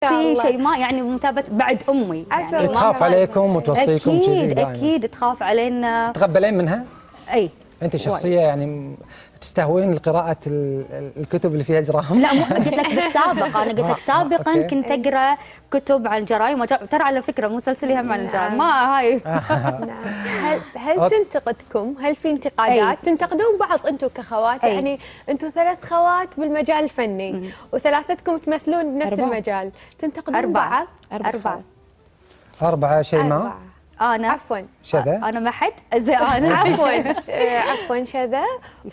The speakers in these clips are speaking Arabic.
في شيء ما يعني متابعة بعد امي يعني تخاف عليكم وتوصيكم كذي اكيد اكيد تخاف علينا. تتقبلين منها؟ اي انت شخصيه يعني تستهوين قراءة الكتب اللي فيها جرائم؟ لا مو قلت لك بالسابق، انا قلت لك سابقا كنت اقرا كتب عن الجرائم ترى على فكره مسلسلي هم عن الجرائم ما هاي. هل تنتقدكم؟ هل في انتقادات؟ تنتقدون بعض انتم كخوات؟ يعني انتم 3 خوات بالمجال الفني وثلاثتكم تمثلون بنفس المجال، تنتقدون بعض؟ 4 شيماء أنا عفوا شذا أنا ما حد أنا عفوا شذا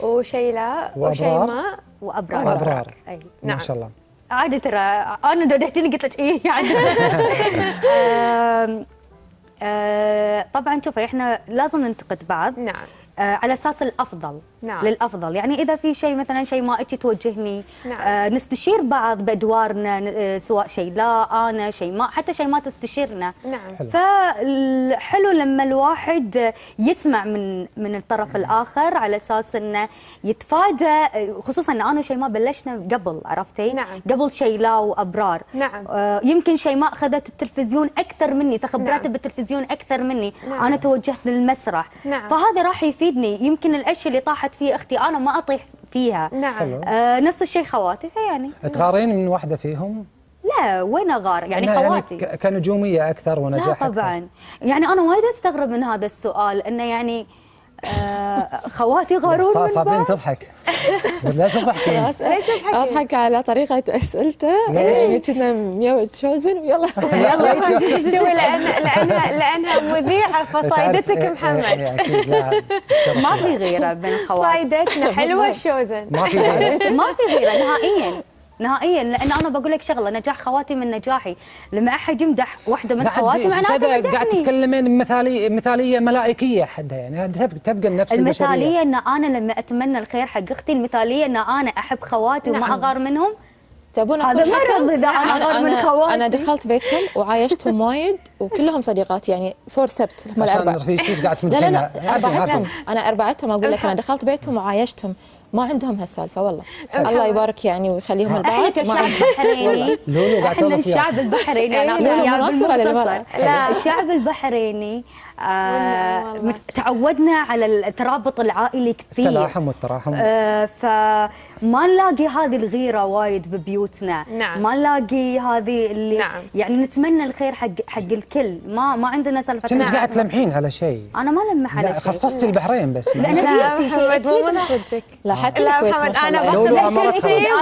وشيلاء وشيماء وأبرار نعم. ما شاء الله. عادي ترى أنا دودحتيني قلت لك إيه يعني. طبعا شوفي إحنا لازم ننتقد بعض. نعم. على اساس الافضل. نعم. للافضل يعني اذا في شيء مثلا شيء ما انت توجهني. نعم. نستشير بعض بادوارنا سواء شيء لا انا شيء ما حتى شيء ما تستشيرنا. نعم. فحلو لما الواحد يسمع من الطرف الاخر على اساس انه يتفادى، خصوصا ان انا شيء ما بلشنا قبل عرفتي. نعم. قبل شيلاء وابرار. نعم. يمكن شيء ما اخذت التلفزيون اكثر مني فخبرتها. نعم. بالتلفزيون اكثر مني. نعم. انا توجهت للمسرح. نعم. فهذا راح يفيدني. يمكن الاشياء اللي طاحت فيه اختي انا ما اطيح فيها. نعم. نفس الشيء خواتي فيعني تغارين من واحده فيهم؟ لا وين اغار يعني خواتي يعني كنجوميه اكثر ونجاح اكثر. طبعا يعني انا وايد استغرب من هذا السؤال انه يعني خواتي غارون من صافين تضحك. ليش تضحكين؟ ليش تضحكين؟ اضحك على طريقه اسئلته يعني كنا ميوت شوزن ويلا يلا شوفي لانها مذيعه فصايدتك محمد. ما في غيره بين خواتي. صايدتنا حلوه شوزن. ما في غيره. ما في غيره نهائيا لان انا بقول لك شغله، نجاح خواتي من نجاحي. لما احد يمدح واحده من خواتي معناته قاعد تتكلمين مثاليه ملائكيه حدها يعني تبقى النفس البشريه. المثاليه ان انا لما اتمنى الخير حق اختي، المثاليه ان انا احب خواتي. نعم. وما اغار منهم. تبون هذا مرض اذا انا اغار من خواتي. انا دخلت بيتهم وعايشتهم وايد وكلهم صديقاتي يعني فور سبت هم الاربعه. عشان في قاعد تمدحينها. لا اربعتهم انا اربعتهم اقول لك انا دخلت بيتهم وعايشتهم ما عندهم هالسالفه والله. الله يبارك يعني ويخليهم البعض. احنا كشعب بحريني احنا الشعب البحريني لولو منصره للمرأة. لا الشعب البحريني تعودنا على الترابط العائلي كثير، التلاحم والتراحم. فما نلاقي هذه الغيره وايد ببيوتنا. نعم. ما نلاقي هذه اللي نعم. يعني نتمنى الخير حق الكل. ما عندنا سالفه. كنت قاعد تلمحين على شيء. انا ما لمح على شيء. خصصتي البحرين بس. لا انا بيتي شيء اكيد. لا حتى الكويت ما شاء الله.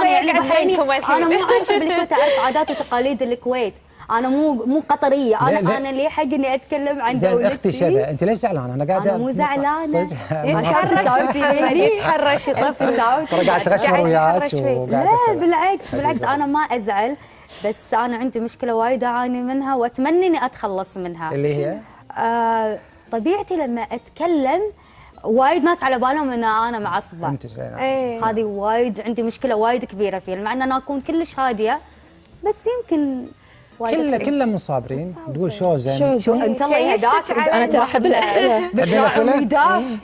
انا يعني بحريني. انا مو عايشه بالكويت، اعرف عادات وتقاليد الكويت. انا مو قطريه. انا ليه حق اني اتكلم عن دولتي. اختي شذا انت ليش زعلانه؟ انا قاعده. انا مو زعلانه. يتحرش ترى قاعد تغشمر وياك لا بالعكس انا ما ازعل، بس انا عندي مشكله وايد اعاني منها واتمنى اني اتخلص منها. اللي هي طبيعتي لما اتكلم وايد ناس على بالهم ان انا معصبه. هذه وايد عندي مشكله وايد كبيره فيها، مع ان انا اكون كلش هاديه بس يمكن كله من صابرين. تقول شوزن انت الله يهداك. انا ترى احب الاسئله.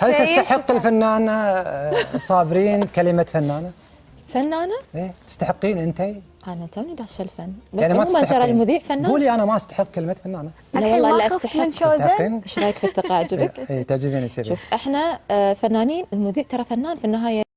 هل تستحق الفنانه صابرين كلمه فنانه؟ فنانه؟ ايه تستحقين انت؟ انا توني داشه الفن بس يعني عموما ترى المذيع فنان. قولي انا ما استحق كلمه فنانه. لا والله لا استحق. تستحقين؟ ايش رايك في الثقه عجبك؟ اي تعجبني كذي. شوف احنا فنانين، المذيع ترى فنان في النهايه.